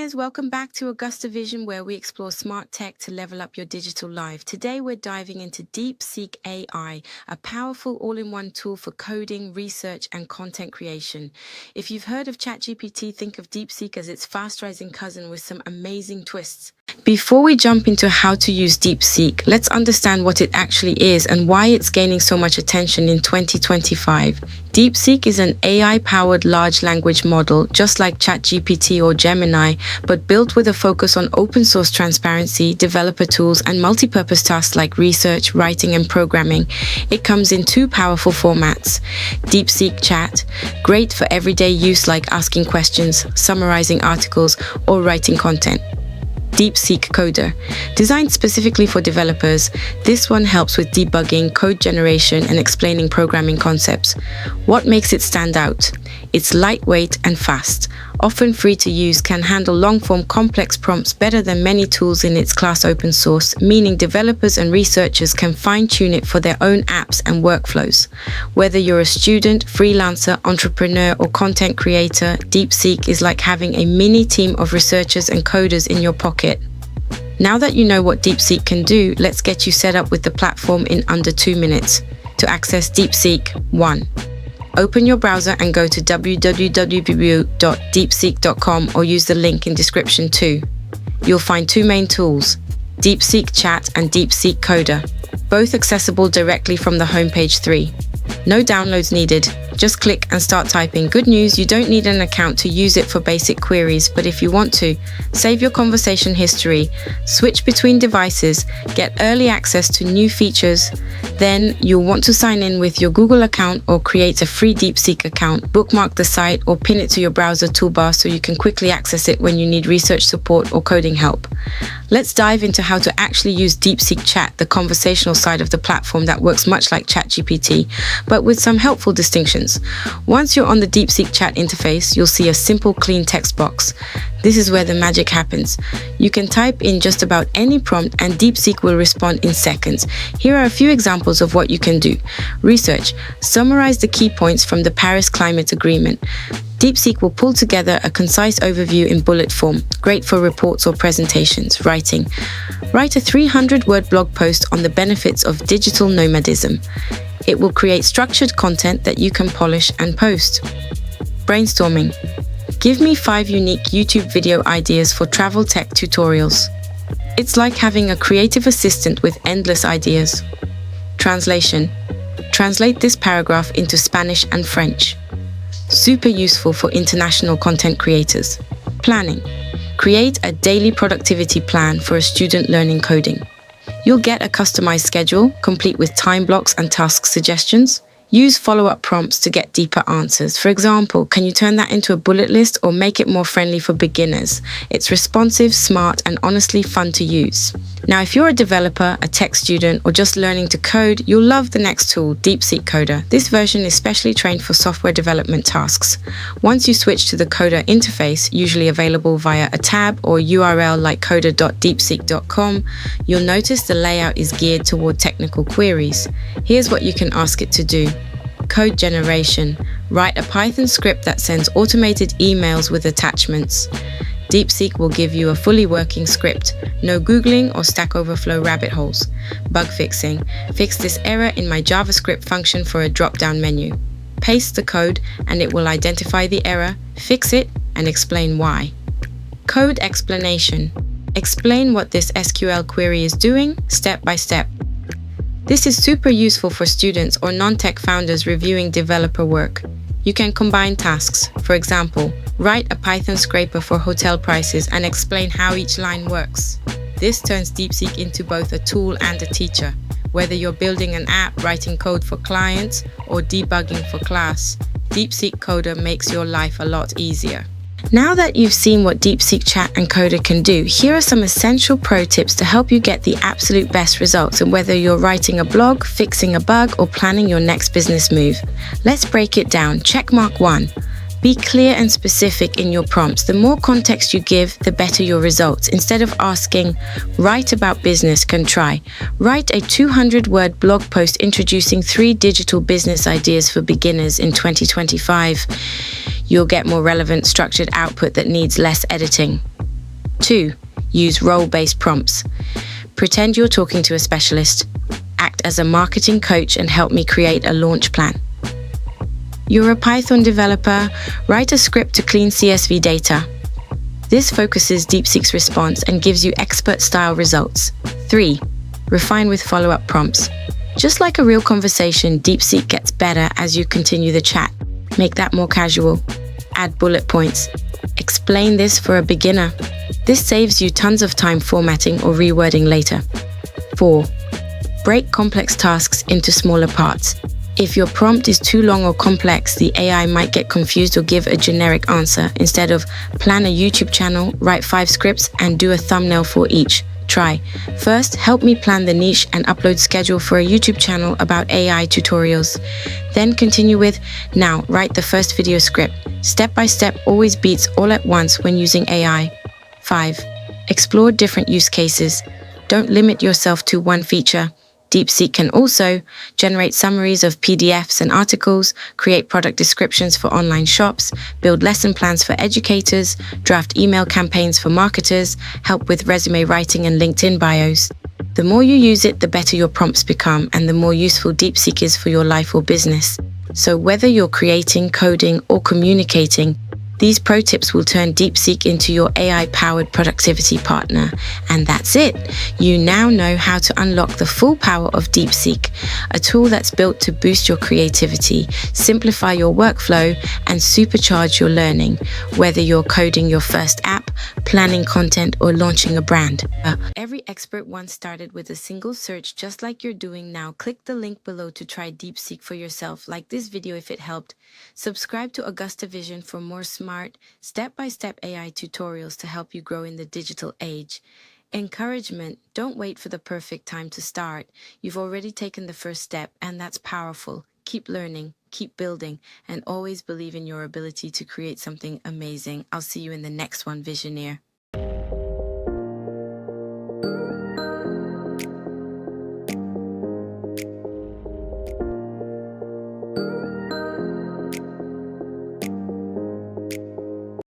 guys, welcome back to Augusta Vision, where we explore smart tech to level up your digital life. Today we're diving into DeepSeek AI, a powerful all-in-one tool for coding, research, and content creation. If you've heard of ChatGPT, think of DeepSeek as its fast-rising cousin with some amazing twists. Before we jump into how to use DeepSeek, let's understand what it actually is and why it's gaining so much attention in 2025. DeepSeek is an AI-powered large language model, just like ChatGPT or Gemini, but built with a focus on open-source transparency, developer tools, and multi-purpose tasks like research, writing, and programming. It comes in two powerful formats. DeepSeek Chat, great for everyday use like asking questions, summarizing articles, or writing content. DeepSeek Coder, designed specifically for developers. This one helps with debugging, code generation, and explaining programming concepts. What makes it stand out? It's lightweight and fast. Often free to use, can handle long-form complex prompts better than many tools in its class open source, meaning developers and researchers can fine-tune it for their own apps and workflows. Whether you're a student, freelancer, entrepreneur, or content creator, DeepSeek is like having a mini team of researchers and coders in your pocket. Now that you know what DeepSeek can do, let's get you set up with the platform in under 2 minutes. To access DeepSeek, 1. Open your browser and go to www.deepseek.com or use the link in description 2. You'll find two main tools, DeepSeek Chat and DeepSeek Coder, both accessible directly from the homepage 3. No downloads needed. Just click and start typing. Good news, you don't need an account to use it for basic queries, but if you want to, save your conversation history, switch between devices, get early access to new features. Then you'll want to sign in with your Google account or create a free DeepSeek account, bookmark the site or pin it to your browser toolbar so you can quickly access it when you need research support or coding help. Let's dive into how to actually use DeepSeek Chat, the conversational side of the platform that works much like ChatGPT, but with some helpful distinctions. Once you're on the DeepSeek Chat interface, you'll see a simple, clean text box. This is where the magic happens. You can type in just about any prompt and DeepSeek will respond in seconds. Here are a few examples of what you can do. Research. Summarize the key points from the Paris Climate Agreement. DeepSeek will pull together a concise overview in bullet form, great for reports or presentations. Writing. Write a 300-word blog post on the benefits of digital nomadism. It will create structured content that you can polish and post. Brainstorming. Give me 5 unique YouTube video ideas for travel tech tutorials. It's like having a creative assistant with endless ideas. Translation. Translate this paragraph into Spanish and French. Super useful for international content creators. Planning. Create a daily productivity plan for a student learning coding. You'll get a customized schedule, complete with time blocks and task suggestions. Use follow-up prompts to get deeper answers. For example, can you turn that into a bullet list or make it more friendly for beginners? It's responsive, smart, and honestly fun to use. Now, if you're a developer, a tech student, or just learning to code, you'll love the next tool, DeepSeek Coder. This version is specially trained for software development tasks. Once you switch to the Coder interface, usually available via a tab or URL like coder.deepseek.com, you'll notice the layout is geared toward technical queries. Here's what you can ask it to do. Code generation. Write a Python script that sends automated emails with attachments. DeepSeek will give you a fully working script. No Googling or Stack Overflow rabbit holes. Bug fixing. Fix this error in my JavaScript function for a drop-down menu. Paste the code and it will identify the error, fix it, and explain why. Code explanation. Explain what this SQL query is doing, step by step. This is super useful for students or non-tech founders reviewing developer work. You can combine tasks. For example, write a Python scraper for hotel prices and explain how each line works. This turns DeepSeek into both a tool and a teacher. Whether you're building an app, writing code for clients, or debugging for class, DeepSeek Coder makes your life a lot easier. Now that you've seen what DeepSeek Chat and Coder can do, here are some essential pro tips to help you get the absolute best results, and whether you're writing a blog, fixing a bug, or planning your next business move. Let's break it down. Checkmark 1. Be clear and specific in your prompts. The more context you give, the better your results. Instead of asking, write about business, can try. Write a 200-word blog post introducing 3 digital business ideas for beginners in 2025. You'll get more relevant, structured output that needs less editing. 2. Use role-based prompts. Pretend you're talking to a specialist. Act as a marketing coach and help me create a launch plan. You're a Python developer. Write a script to clean CSV data. This focuses DeepSeek's response and gives you expert-style results. 3. Refine with follow-up prompts. Just like a real conversation, DeepSeek gets better as you continue the chat. Make that more casual. Add bullet points. Explain this for a beginner. This saves you tons of time formatting or rewording later. 4. Break complex tasks into smaller parts. If your prompt is too long or complex, the AI might get confused or give a generic answer. Instead of plan a YouTube channel, write 5 scripts and do a thumbnail for each. Try. First, help me plan the niche and upload schedule for a YouTube channel about AI tutorials. Then continue with, now write the first video script. Step by step always beats all at once when using AI. 5. Explore different use cases. Don't limit yourself to one feature. DeepSeek can also generate summaries of PDFs and articles, create product descriptions for online shops, build lesson plans for educators, draft email campaigns for marketers, help with resume writing and LinkedIn bios. The more you use it, the better your prompts become and the more useful DeepSeek is for your life or business. So whether you're creating, coding, or communicating, these pro tips will turn DeepSeek into your AI-powered productivity partner. And that's it. You now know how to unlock the full power of DeepSeek, a tool that's built to boost your creativity, simplify your workflow, and supercharge your learning, whether you're coding your first app, planning content, or launching a brand. Every expert once started with a single search, just like you're doing now. Click the link below to try DeepSeek for yourself. Like this video if it helped. Subscribe to Augusta Vision for more smart, step-by-step AI tutorials to help you grow in the digital age. Encouragement: don't wait for the perfect time to start. You've already taken the first step, and that's powerful. Keep learning, keep building, and always believe in your ability to create something amazing. I'll see you in the next one, Visioneer.